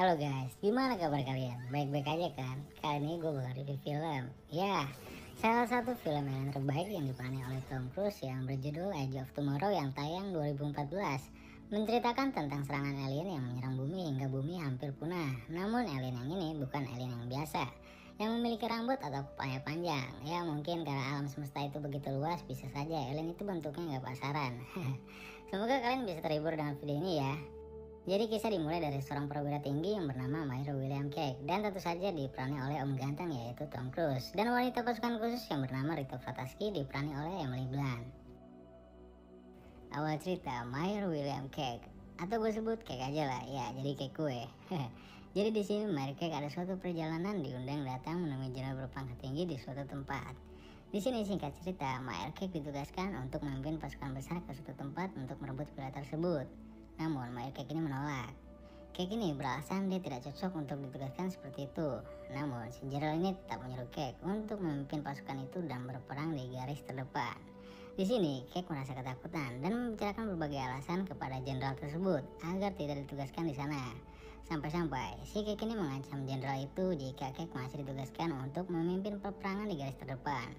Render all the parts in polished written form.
Halo guys, gimana kabar kalian? Baik-baik aja kan? Kali ini gue bakal review film. Ya, salah satu film yang terbaik yang diperankan oleh Tom Cruise yang berjudul Edge of Tomorrow yang tayang 2014. Menceritakan tentang serangan alien yang menyerang bumi hingga bumi hampir punah. Namun alien yang ini bukan alien yang biasa, yang memiliki rambut atau kepala panjang. Ya mungkin karena alam semesta itu begitu luas, bisa saja alien itu bentuknya nggak pasaran. Semoga kalian bisa terhibur dengan video ini ya. Jadi kisah dimulai dari seorang perwira tinggi yang bernama Mayor William Cake dan tentu saja diperani oleh Om Ganteng yaitu Tom Cruise dan wanita pasukan khusus yang bernama Rita Frataski diperani oleh Emily Blunt. Awal cerita Mayor William Cake atau gue sebut Cake aja lah ya, jadi Cake kue. Jadi di sini Mayor Cake ada suatu perjalanan diundang datang menemui jenderal berpangkat tinggi di suatu tempat. Di sini singkat cerita Mayor Cake ditugaskan untuk memimpin pasukan besar ke suatu tempat untuk merebut wilayah tersebut. Namun Mayor Cake ini menolak. Cake ini beralasan dia tidak cocok untuk ditugaskan seperti itu. Namun si jenderal ini tetap menyuruh Cake untuk memimpin pasukan itu dan berperang di garis terdepan. Di sini Cake merasa ketakutan dan membicarakan berbagai alasan kepada jenderal tersebut agar tidak ditugaskan di sana. Sampai-sampai si Cake ini mengancam jenderal itu jika Cake masih ditugaskan untuk memimpin peperangan di garis terdepan.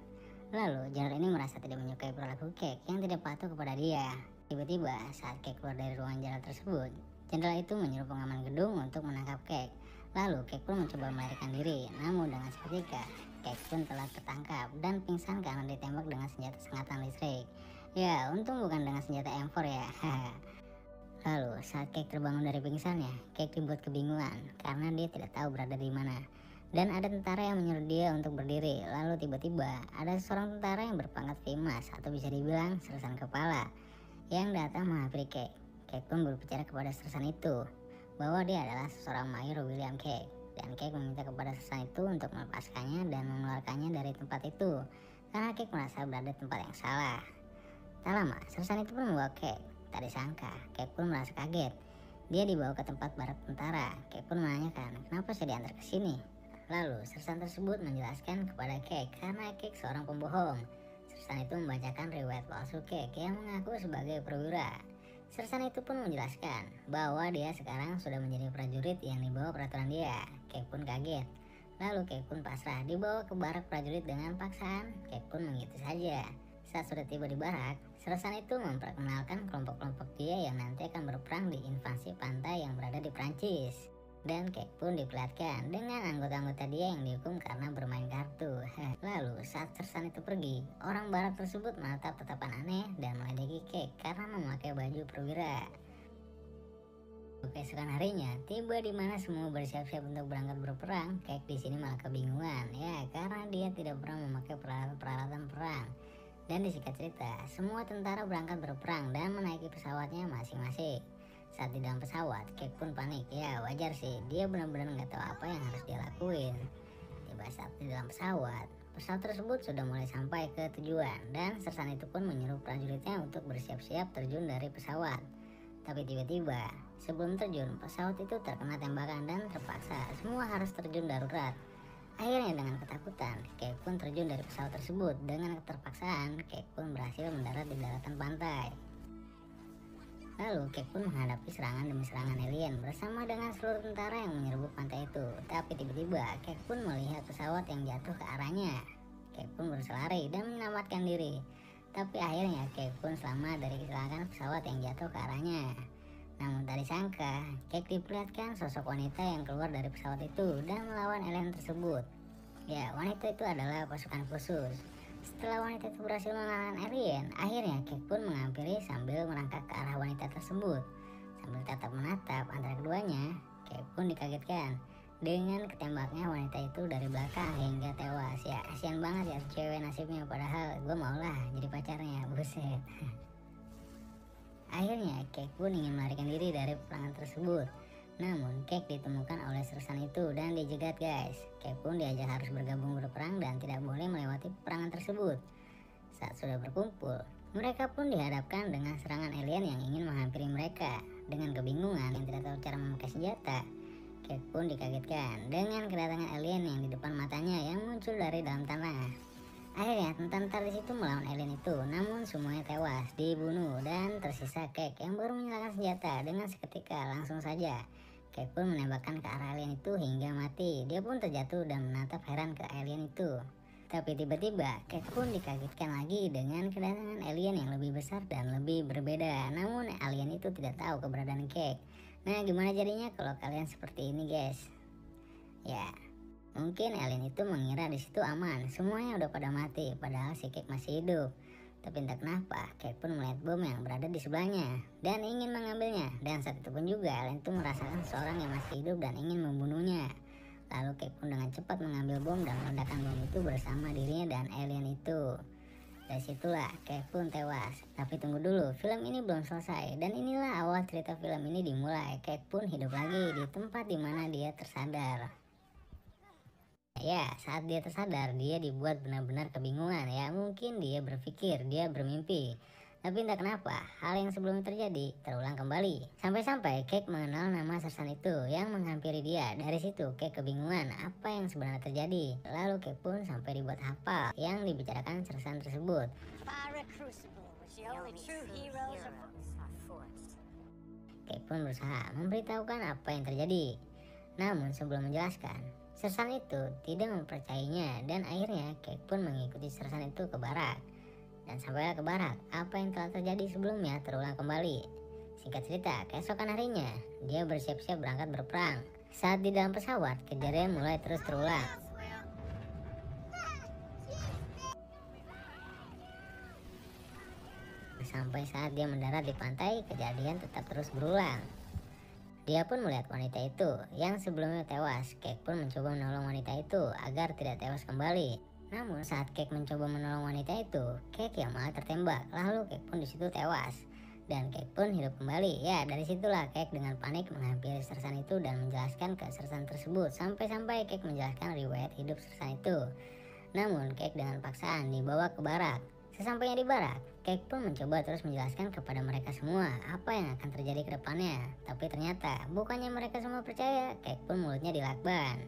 Lalu jenderal ini merasa tidak menyukai perilaku Cake yang tidak patuh kepada dia. Tiba-tiba saat Cake keluar dari ruangan jenderal tersebut, jenderal itu menyuruh pengaman gedung untuk menangkap Cake. Lalu Cake pun mencoba melarikan diri, namun dengan seketika Cake pun telah tertangkap dan pingsan karena ditembak dengan senjata sengatan listrik. Ya, untung bukan dengan senjata M4 ya. Lalu saat Cake terbangun dari pingsannya, Cake dibuat kebingungan karena dia tidak tahu berada di mana. Dan ada tentara yang menyuruh dia untuk berdiri. Lalu tiba-tiba ada seorang tentara yang berpangkat Vimas atau bisa dibilang sersan kepala yang datang menghampiri Cake. Cake pun berbicara kepada sersan itu bahwa dia adalah seorang Mayor William Cake, dan Cake meminta kepada sersan itu untuk melepaskannya dan mengeluarkannya dari tempat itu karena Cake merasa berada di tempat yang salah. Tak lama, sersan itu pun membawa Cake. Tak disangka, Cake pun merasa kaget. Dia dibawa ke tempat barak tentara. Cake pun menanyakan kenapa saya diantar ke sini. Lalu sersan tersebut menjelaskan kepada Cake karena Cake seorang pembohong. Sersan itu membacakan riwayat palsu Cake yang mengaku sebagai perwira. Sersan itu pun menjelaskan bahwa dia sekarang sudah menjadi prajurit yang dibawa peraturan dia. Cake pun kaget. Lalu Cake pun pasrah dibawa ke barak prajurit dengan paksaan. Cake pun mengikuti saja. Saat sudah tiba di barak, sersan itu memperkenalkan kelompok-kelompok dia yang nanti akan berperang di invasi pantai yang berada di Prancis. Dan Cake pun diperlihatkan dengan anggota-anggota dia yang dihukum karena bermain kartu. Lalu saat sersan itu pergi, orang barat tersebut menatap tatapan aneh dan meledeki Cake karena memakai baju perwira. Keesokan harinya, tiba di mana semua bersiap-siap untuk berangkat berperang. Cake di sini malah kebingungan ya karena dia tidak pernah memakai peralatan perang. Dan disingkat cerita, semua tentara berangkat berperang dan menaiki pesawatnya masing-masing. Saat di dalam pesawat, Cake pun panik. Ya wajar sih, dia benar-benar nggak tahu apa yang harus dia lakuin. Tiba saat di dalam pesawat tersebut sudah mulai sampai ke tujuan dan sersan itu pun menyuruh prajuritnya untuk bersiap-siap terjun dari pesawat. Tapi tiba-tiba sebelum terjun, pesawat itu terkena tembakan dan terpaksa semua harus terjun darurat. Akhirnya dengan ketakutan, Cake pun terjun dari pesawat tersebut. Dengan keterpaksaan, Cake pun berhasil mendarat di daratan pantai. Lalu Cake pun menghadapi serangan demi serangan alien bersama dengan seluruh tentara yang menyerbu pantai itu. Tapi tiba-tiba Cake pun melihat pesawat yang jatuh ke arahnya. Cake pun berusaha lari dan menyelamatkan diri. Tapi akhirnya Cake pun selamat dari kecelakaan pesawat yang jatuh ke arahnya. Namun tak disangka, Cake diperlihatkan sosok wanita yang keluar dari pesawat itu dan melawan alien tersebut. Ya, wanita itu adalah pasukan khusus. Setelah wanita itu berhasil mengalahkan alien, akhirnya Cake pun menghampiri sambil merangkak ke arah wanita tersebut. Sambil tetap menatap antara keduanya, Cake pun dikagetkan dengan ketembaknya wanita itu dari belakang hingga tewas. Ya, kasihan banget ya cewek nasibnya, padahal gue maulah jadi pacarnya, buset. Akhirnya Cake pun ingin melarikan diri dari peperangan tersebut. Namun Cake ditemukan oleh sersan itu dan dijegat guys. Cake pun diajak harus bergabung berperang dan tidak boleh melewati peperangan tersebut. Saat sudah berkumpul, mereka pun dihadapkan dengan serangan alien yang ingin menghampiri mereka. Dengan kebingungan yang tidak tahu cara memakai senjata, Cake pun dikagetkan dengan kedatangan alien yang di depan matanya yang muncul dari dalam tanah. Akhirnya tentara di situ melawan alien itu, namun semuanya tewas, dibunuh dan tersisa Cake yang baru menyalakan senjata. Dengan seketika langsung saja Cake pun menembakkan ke arah alien itu hingga mati. Dia pun terjatuh dan menatap heran ke alien itu. Tapi tiba-tiba Cake pun dikagetkan lagi dengan kedatangan alien yang lebih besar dan lebih berbeda. Namun alien itu tidak tahu keberadaan Cake. Nah, gimana jadinya kalau kalian seperti ini, guys? Ya, mungkin alien itu mengira di situ aman, semuanya udah pada mati, padahal si Cake masih hidup. Tapi entah kenapa, Cake pun melihat bom yang berada di sebelahnya dan ingin mengambilnya. Dan saat itu pun juga alien itu merasakan seorang yang masih hidup dan ingin membunuhnya. Lalu Cake pun dengan cepat mengambil bom dan meledakkan bom itu bersama dirinya dan alien itu. Dari situlah Cake pun tewas. Tapi tunggu dulu, film ini belum selesai. Dan inilah awal cerita film ini dimulai. Cake pun hidup lagi di tempat dimana dia tersadar. Ya, saat dia tersadar, dia dibuat benar-benar kebingungan. Ya, mungkin dia berpikir, dia bermimpi. Tapi entah kenapa, hal yang sebelumnya terjadi terulang kembali. Sampai-sampai Cake mengenal nama sersan itu yang menghampiri dia. Dari situ, Cake kebingungan apa yang sebenarnya terjadi. Lalu Cake pun sampai dibuat hafal yang dibicarakan sersan tersebut. Cake pun berusaha memberitahukan apa yang terjadi. Namun sebelum menjelaskan, sersan itu tidak mempercayainya dan akhirnya Cake pun mengikuti sersan itu ke barak. Dan sampailah ke barak, apa yang telah terjadi sebelumnya terulang kembali. Singkat cerita, keesokan harinya dia bersiap-siap berangkat berperang. Saat di dalam pesawat, kejadian mulai terus terulang. Sampai saat dia mendarat di pantai, kejadian tetap terus berulang. Dia pun melihat wanita itu yang sebelumnya tewas. Cake pun mencoba menolong wanita itu agar tidak tewas kembali. Namun saat Cake mencoba menolong wanita itu, Cake yang malah tertembak. Lalu Cake pun disitu tewas dan Cake pun hidup kembali. Ya, dari situlah Cake dengan panik menghampiri sersan itu dan menjelaskan ke sersan tersebut. Sampai-sampai Cake menjelaskan riwayat hidup sersan itu. Namun Cake dengan paksaan dibawa ke barak. Sesampainya di barak, Cake pun mencoba terus menjelaskan kepada mereka semua apa yang akan terjadi ke depannya. Tapi ternyata bukannya mereka semua percaya, Cake pun mulutnya dilakban.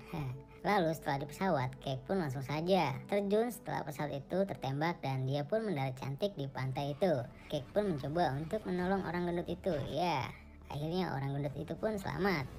Lalu setelah di pesawat, Cake pun langsung saja terjun setelah pesawat itu tertembak dan dia pun mendarat cantik di pantai itu. Cake pun mencoba untuk menolong orang gendut itu. Ya, akhirnya orang gendut itu pun selamat.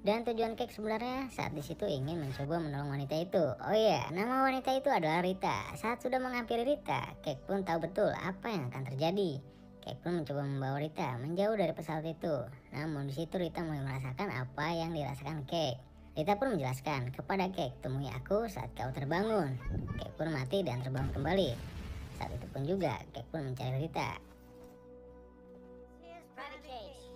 Dan tujuan Cake sebenarnya saat di situ ingin mencoba menolong wanita itu. Oh iya, nama wanita itu adalah Rita. Saat sudah menghampiri Rita, Cake pun tahu betul apa yang akan terjadi. Cake pun mencoba membawa Rita menjauh dari pesawat itu. Namun di situ Rita mulai merasakan apa yang dirasakan Cake. Rita pun menjelaskan kepada Cake, temui aku saat kau terbangun. Cake pun mati dan terbangun kembali. Saat itu pun juga Cake pun mencari Rita.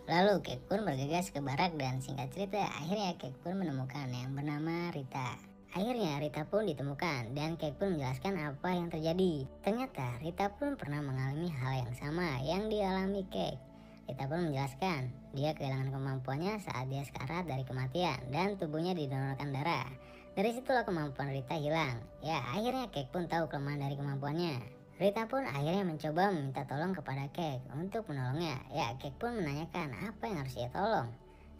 Lalu Cake pun bergegas ke barak dan singkat cerita akhirnya Cake pun menemukan yang bernama Rita. Akhirnya Rita pun ditemukan dan Cake pun menjelaskan apa yang terjadi. Ternyata Rita pun pernah mengalami hal yang sama yang dialami Cake. Rita pun menjelaskan dia kehilangan kemampuannya saat dia sekarat dari kematian dan tubuhnya didonorkan darah. Dari situlah kemampuan Rita hilang. Ya, akhirnya Cake pun tahu kelemahan dari kemampuannya. Rita pun akhirnya mencoba meminta tolong kepada Cake untuk menolongnya. Ya, Cake pun menanyakan apa yang harus ia tolong.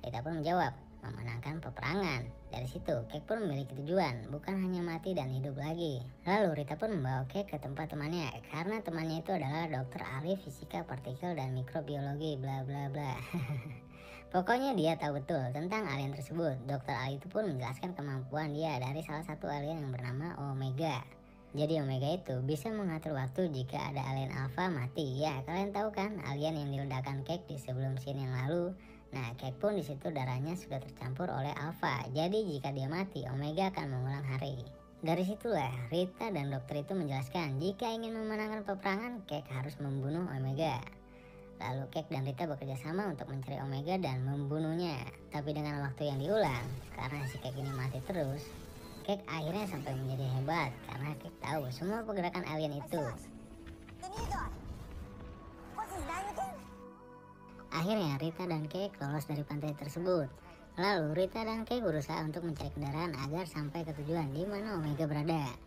Rita pun menjawab, memenangkan peperangan. Dari situ, Cake pun memiliki tujuan, bukan hanya mati dan hidup lagi. Lalu Rita pun membawa Cake ke tempat temannya, karena temannya itu adalah dokter ahli fisika partikel dan mikrobiologi bla bla bla. Pokoknya dia tahu betul tentang alien tersebut. Dokter ahli itu pun menjelaskan kemampuan dia dari salah satu alien yang bernama Omega. Jadi Omega itu bisa mengatur waktu jika ada alien alpha mati. Ya, kalian tahu kan alien yang diledakkan Cake di sebelum scene yang lalu. Nah, Cake pun di situ darahnya sudah tercampur oleh alpha. Jadi jika dia mati, Omega akan mengulang hari. Dari situlah Rita dan dokter itu menjelaskan jika ingin memenangkan peperangan, Cake harus membunuh Omega. Lalu Cake dan Rita bekerja sama untuk mencari Omega dan membunuhnya. Tapi dengan waktu yang diulang, karena si Cake ini mati terus, Cake akhirnya sampai menjadi hebat karena Cake tahu semua pergerakan alien itu. Akhirnya Rita dan Cake lolos dari pantai tersebut. Lalu Rita dan Cake berusaha untuk mencari kendaraan agar sampai ke tujuan di mana Omega berada.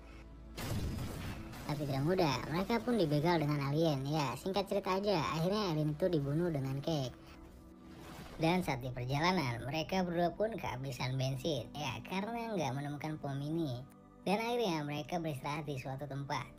Tapi tidak mudah, mereka pun dibegal dengan alien. Ya, singkat cerita aja, akhirnya alien itu dibunuh dengan Cake. Dan saat di perjalanan, mereka berdua pun kehabisan bensin. Ya, karena nggak menemukan pom mini. Dan akhirnya mereka beristirahat di suatu tempat.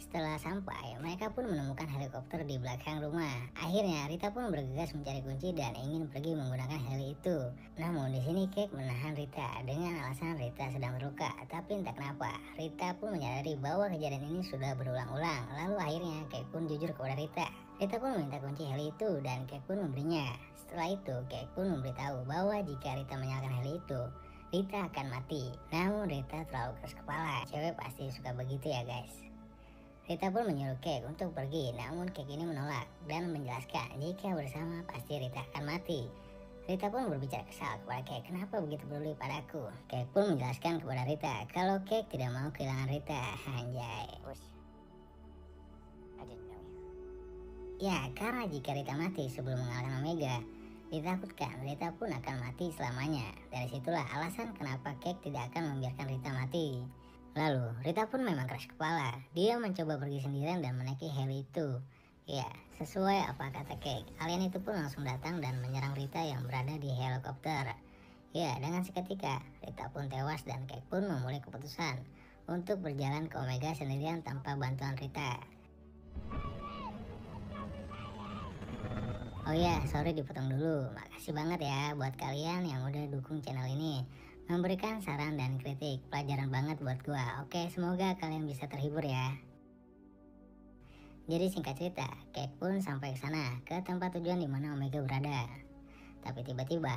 Setelah sampai, mereka pun menemukan helikopter di belakang rumah. Akhirnya, Rita pun bergegas mencari kunci dan ingin pergi menggunakan heli itu. Namun di sini Cake menahan Rita dengan alasan Rita sedang terluka. Tapi entah kenapa, Rita pun menyadari bahwa kejadian ini sudah berulang-ulang. Lalu akhirnya Cake pun jujur kepada Rita. Rita pun meminta kunci heli itu dan Cake pun memberinya. Setelah itu, Cake pun memberitahu bahwa jika Rita menyalakan heli itu, Rita akan mati. Namun Rita terlalu keras kepala. Cewek pasti suka begitu ya guys. Rita pun menyuruh Cake untuk pergi, namun Cake ini menolak dan menjelaskan jika bersama pasti Rita akan mati. Rita pun berbicara kesal kepada Cake, kenapa begitu peduli padaku. Cake pun menjelaskan kepada Rita kalau Cake tidak mau kehilangan Rita. Anjay. Ya, karena jika Rita mati sebelum mengalahkan Omega, ditakutkan Rita pun akan mati selamanya. Dari situlah alasan kenapa Cake tidak akan membiarkan Rita mati. Lalu, Rita pun memang keras kepala. Dia mencoba pergi sendirian dan menaiki heli itu. Ya, sesuai apa kata Cake, alien itu pun langsung datang dan menyerang Rita yang berada di helikopter. Ya, dengan seketika, Rita pun tewas dan Cake pun memulai keputusan untuk berjalan ke Omega sendirian tanpa bantuan Rita. Oh ya, sorry dipotong dulu. Makasih banget ya buat kalian yang udah dukung channel ini, memberikan saran dan kritik, pelajaran banget buat gua. Oke, semoga kalian bisa terhibur ya. Jadi singkat cerita, Cake pun sampai ke sana, ke tempat tujuan di mana Omega berada. Tapi tiba-tiba,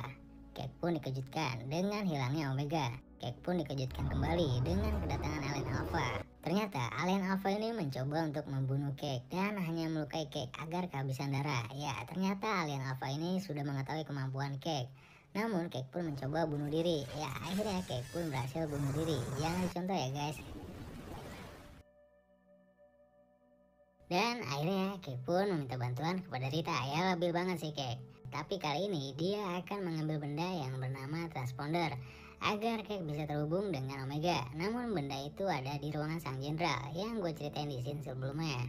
Cake pun dikejutkan dengan hilangnya Omega. Cake pun dikejutkan kembali dengan kedatangan alien Alpha. Ternyata alien Alpha ini mencoba untuk membunuh Cake dan hanya melukai Cake agar kehabisan darah. Ya, ternyata alien Alpha ini sudah mengetahui kemampuan Cake. Namun Cake pun mencoba bunuh diri. Ya, akhirnya Cake pun berhasil bunuh diri. Jangan dicontoh ya guys. Dan akhirnya Cake pun meminta bantuan kepada Rita. Ya, labil banget sih Cake. Tapi kali ini dia akan mengambil benda yang bernama transponder agar Cake bisa terhubung dengan Omega. Namun benda itu ada di ruangan sang jenderal yang gue ceritain di scene sebelumnya.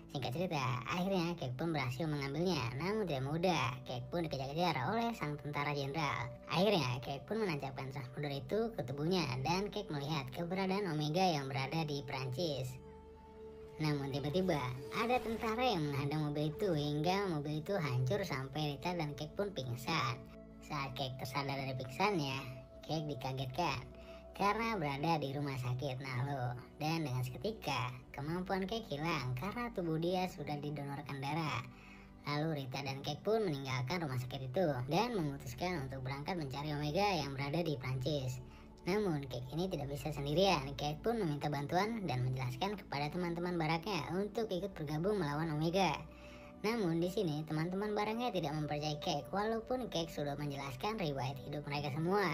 Singkat cerita, akhirnya Cake pun berhasil mengambilnya. Namun tidak mudah, Cake pun dikejar-kejar oleh sang tentara jenderal. Akhirnya Cake pun menancapkan transponder itu ke tubuhnya dan Cake melihat keberadaan Omega yang berada di Prancis. Namun tiba-tiba ada tentara yang menghadang mobil itu hingga mobil itu hancur sampai Rita dan Cake pun pingsan. Saat Cake tersadar dari pingsannya, Cake dikagetkan karena berada di rumah sakit. Nah lo, dan dengan seketika kemampuan Cake hilang karena tubuh dia sudah didonorkan darah. Lalu Rita dan Cake pun meninggalkan rumah sakit itu dan memutuskan untuk berangkat mencari Omega yang berada di Prancis. Namun Cake ini tidak bisa sendirian. Cake pun meminta bantuan dan menjelaskan kepada teman-teman baraknya untuk ikut bergabung melawan Omega. Namun di sini teman-teman baraknya tidak mempercayai Cake walaupun Cake sudah menjelaskan riwayat hidup mereka semua.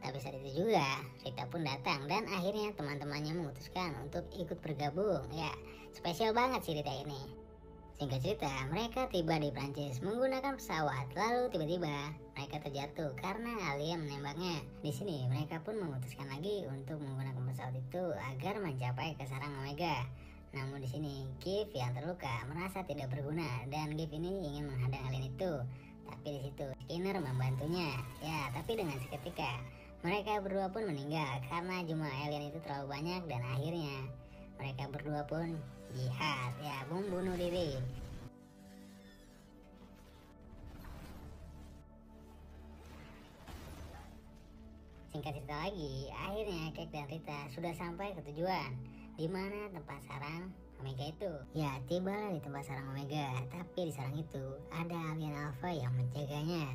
Tapi saat itu juga Rita pun datang dan akhirnya teman-temannya memutuskan untuk ikut bergabung. Ya, spesial banget sih Rita ini. Singkat cerita, mereka tiba di Prancis menggunakan pesawat. Lalu tiba-tiba mereka terjatuh karena alien menembaknya. Di sini mereka pun memutuskan lagi untuk menggunakan pesawat itu agar mencapai ke sarang Omega. Namun di sini Giff yang terluka merasa tidak berguna dan Giff ini ingin menghadang alien itu. Tapi di situ Skinner membantunya. Ya, tapi dengan seketika mereka berdua pun meninggal karena jumlah alien itu terlalu banyak dan akhirnya mereka berdua pun jihad, ya, membunuh diri. Singkat cerita lagi, akhirnya Cake dan Rita sudah sampai ke tujuan, di mana tempat sarang Omega itu. Ya, tibalah di tempat sarang Omega, tapi di sarang itu ada alien Alpha yang menjaganya.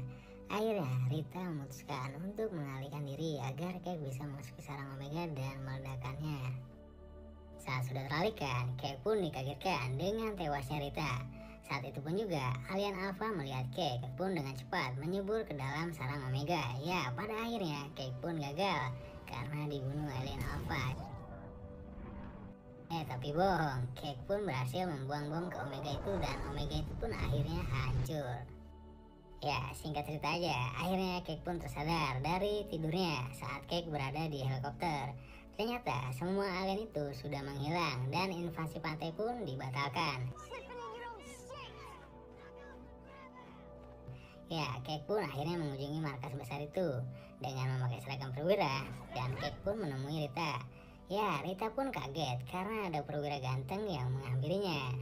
Akhirnya Rita memutuskan untuk mengalihkan diri agar Cake bisa masuk ke sarang Omega dan meledakannya. Saat sudah teralihkan, Cake pun dikagetkan dengan tewasnya Rita. Saat itu pun juga alien Alpha melihat Cake pun dengan cepat menyebur ke dalam sarang Omega. Ya, pada akhirnya Cake pun gagal karena dibunuh alien Alpha. Tapi bohong, Cake pun berhasil membuang bom ke Omega itu dan Omega itu pun akhirnya hancur. Ya, singkat cerita aja, akhirnya Cake pun tersadar dari tidurnya saat Cake berada di helikopter. Ternyata semua alien itu sudah menghilang dan invasi pantai pun dibatalkan. Ya, Cake pun akhirnya mengunjungi markas besar itu dengan memakai seragam perwira dan Cake pun menemui Rita. Ya, Rita pun kaget karena ada perwira ganteng yang menghampirinya.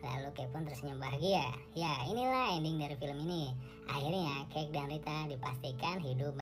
Lalu Cake pun tersenyum bahagia. Ya, inilah ending dari film ini. Akhirnya Cake dan Rita dipastikan hidup